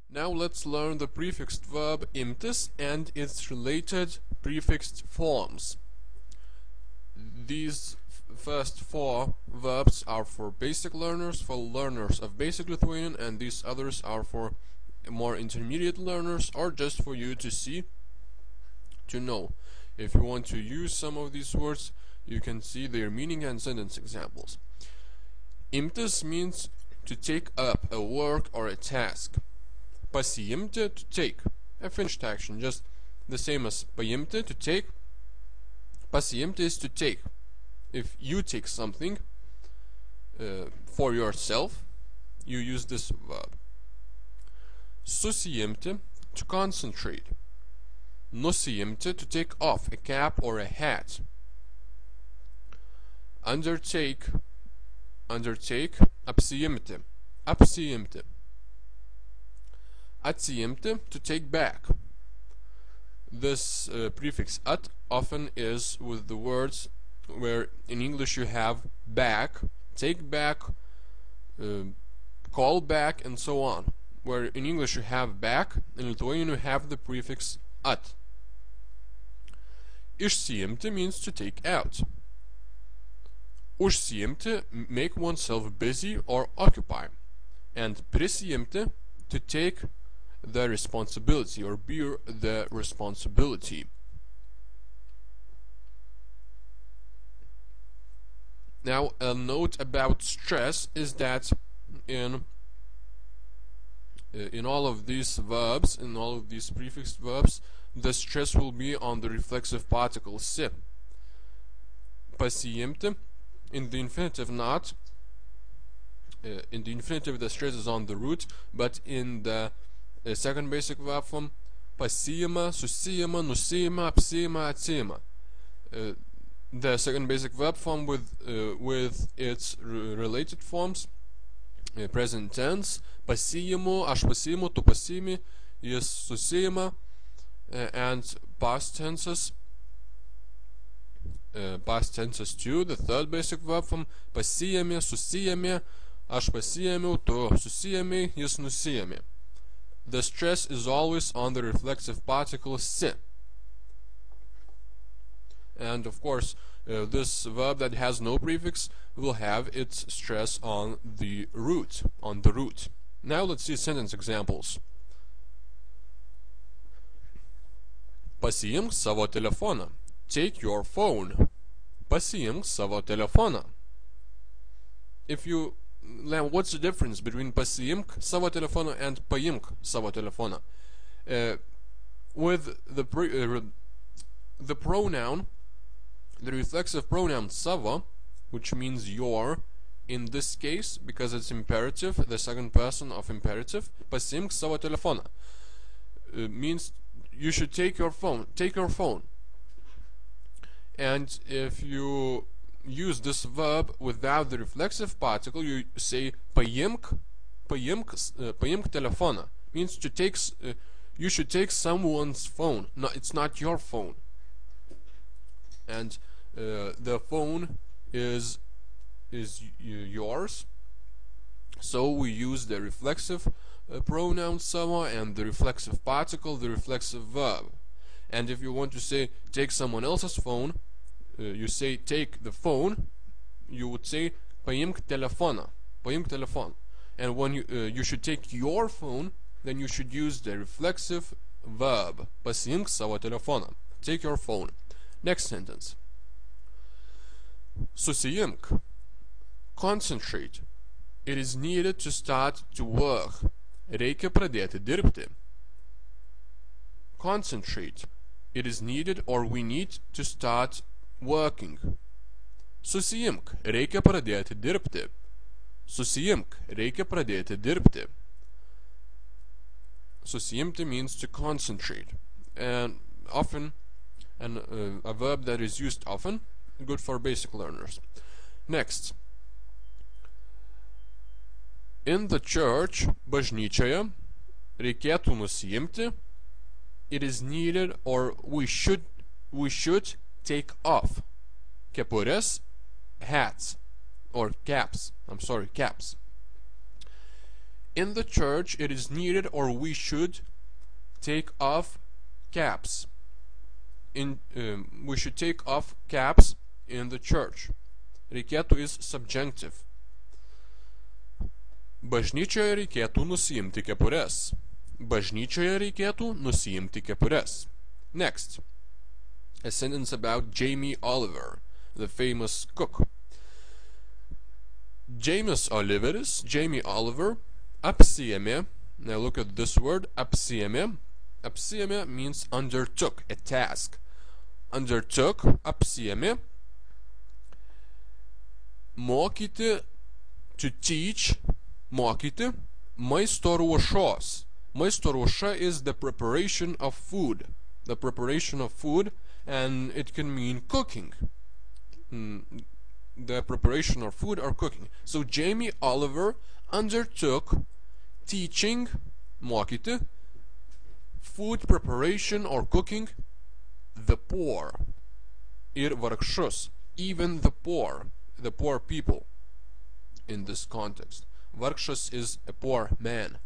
Now let's learn the prefixed verb imtis and its related prefixed forms. These first four verbs are for basic learners, for learners of basic Lithuanian, and these others are for more intermediate learners, or just for you to see, to know. If you want to use some of these words, you can see their meaning and sentence examples. Imtis means to take up a work or a task. Pasiimti, to take, a finished action, just the same as paimti, to take. Pasiimti is to take. If you take something for yourself, you use this verb. Susiimti, to concentrate. Nusiimti, to take off a cap or a hat. Undertake, apsiimti, apsiimti. Atsiimti, to take back. This prefix at often is with the words where in English you have back, take back, call back, and so on. Where in English you have back, in Lithuanian you have the prefix at. Išsiimti means to take out. Užsiimti, make oneself busy or occupy. And prisiimti, to take the responsibility or bear the responsibility. Now, a note about stress is that in all of these verbs, in all of these prefixed verbs, the stress will be on the reflexive particle si. Pasiimti, in the infinitive not. In the infinitive the stress is on the root, but in the second basic verb form, pasiima, susiima, nusiima, apsiima, atsiima. The second basic verb form with its related forms, present tense, pasiimu, aš pasiimu, tu pasiimi, jis susiima, and past tenses too. The third basic verb form, pasiėmė, susiėmė, aš pasiėmiau, tu susiėmei, jis nusiėmė. The stress is always on the reflexive particle si. And of course, this verb that has no prefix will have its stress on the root, Now let's see sentence examples. Pasiimk savo telefoną. Take your phone. Pasiimk savo telefoną. What's the difference between pasiimk savo telefoną and paimk savo telefoną? With the pronoun, the reflexive pronoun savo, which means your, in this case, because it's imperative, the second person of imperative, pasiimk savo telefoną, means you should take your phone. And if you use this verb without the reflexive particle, you say paimk telefoną, means to take. You should take someone's phone. No, it's not your phone. And the phone is yours. So we use the reflexive pronoun savo and the reflexive particle, the reflexive verb. And if you want to say take someone else's phone, you say take the phone, you would say paimk telefoną, and when you should take your phone, then you should use the reflexive verb, pasiimk savo telefoną, take your phone. Next sentence. Susiimk, concentrate. It is needed to start to work. Reikia pradėti dirbti. Concentrate. It is needed or we need to start working. Susiimk, reikia pradėti dirbti. Susiimk, reikia pradėti dirbti. Susiimti means to concentrate, and often, a verb that is used often, good for basic learners. Next. In the church, bažnyčioje, reikėtų nusiimti. It is needed or we should take off. Kepures, hats, or caps. Caps. In the church it is needed, or we should take off caps. We should take off caps in the church. Reikėtų is subjunctive. Bažnyčioje reikėtų nusiimti kepures. Bažnyčioje reikėtų nusiimti kepures. Next, a sentence about Jamie Oliver, the famous cook. Jamie Oliver, apsiėmė. Now look at this word, apsiėmė. Apsiėmė means undertook, a task. Undertook, apsiėmė. Mokyti, to teach, mokyti, maisto ruošos. Maisto ruoša is the preparation of food. The preparation of food, and it can mean cooking. The preparation of food or cooking. So Jamie Oliver undertook teaching, mokyti, food preparation or cooking, the poor, ir vargšus, even the poor people in this context. Vargšas is a poor man.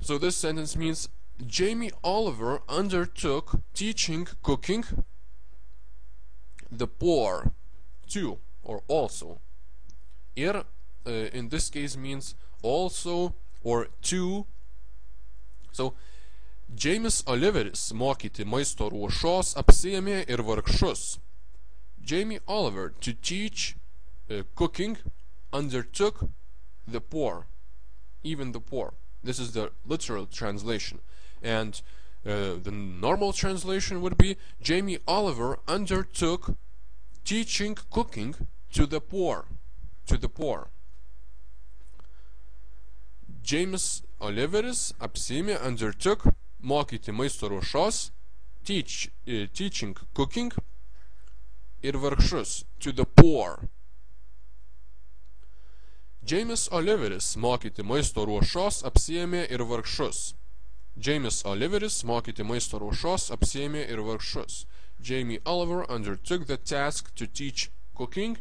So this sentence means Jamie Oliver undertook teaching cooking the poor too, or also. Ir in this case means also or to. So James Oliveris mokyti maisto ruošos apsiėmė ir vargšus. Jamie Oliver to teach cooking undertook the poor, even the poor. This is the literal translation, and the normal translation would be Jamie Oliver undertook teaching cooking to the poor, James Oliveris apsiėmė, undertook, mokyti maisto ruošos, teaching cooking, ir vargšus, to the poor. James Oliveris mokyti maisto ruošos apsiėmė ir vargšus. James Oliveris mokyti maisto ruošos apsiėmė ir vargšus. Jamie Oliver undertook the task to teach cooking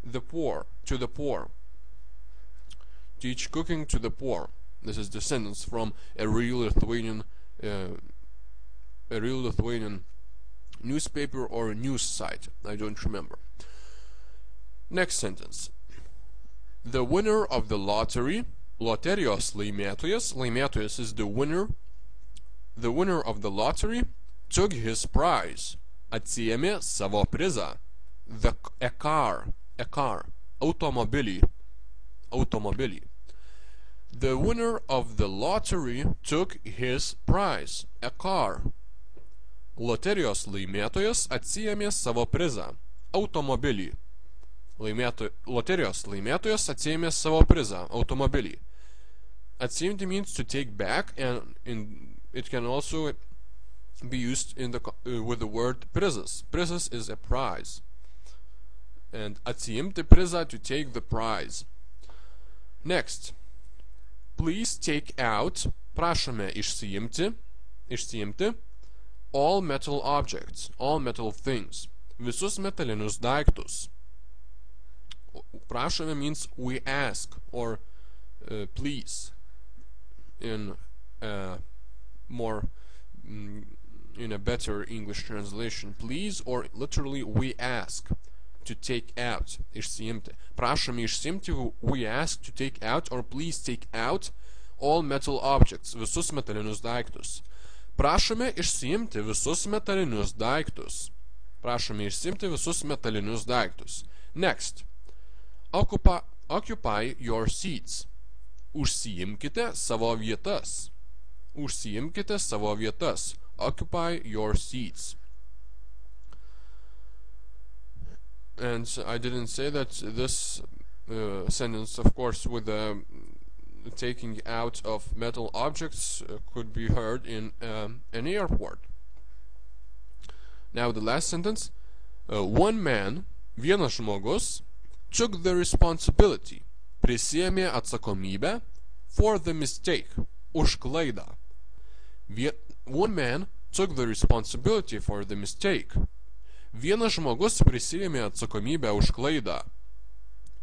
the poor, to the poor. Teach cooking to the poor. This is the sentence from a real Lithuanian newspaper or news site. I don't remember. Next sentence. The winner of the lottery, loterijos laimėtojas, laimėtojas is the winner. The winner of the lottery took his prize, atsiėmė savo prizą. A car, automobilį. The winner of the lottery took his prize, a car. Loterijos laimėtojas atsiėmė savo prizą, automobilį. Loterijos laimėtojas atsiėmė savo prizą, automobilį. Atsiimti means to take back, and it can also be used with the word prizas. Prizas is a prize. And atsiimti prizą, to take the prize. Next. Please take out, prašome išsiimti, all metal objects, all metal things, visus metalinius daiktus. Prašome means we ask, or please, in a better English translation. Please, or literally we ask to take out, išsiimti. Prašome išsiimti, we ask to take out, or please take out all metal objects, visus metalinius daiktus. Prašome išsiimti visus metalinius daiktus. Prašome išsiimti visus metalinius daiktus. Next. Occupy your seats. Užsiimkite savo vietas. Užsiimkite savo vietas. Occupy your seats. And I didn't say that this sentence, of course, with the taking out of metal objects could be heard in an airport. Now the last sentence. One man, vienas žmogus, took the responsibility, prisiėmė atsakomybę, for the mistake, už klaidą. One man took the responsibility for the mistake. Vienas žmogus prisiėmė atsakomybę už klaidą.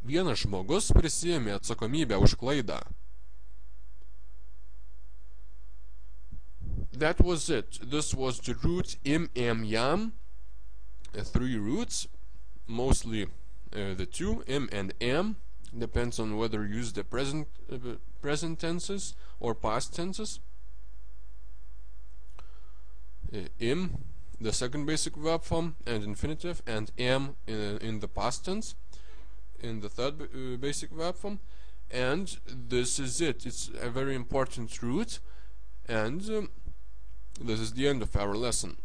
Vienas žmogus prisiėmė atsakomybę už klaidą. That was it. This was the root im, am, yam. 3 roots, mostly the 2, im and am. Depends on whether you use the present tenses or past tenses. Im, the second basic verb form and infinitive, and am in the past tense, in the third basic verb form. And this is it. It's a very important root, and this is the end of our lesson.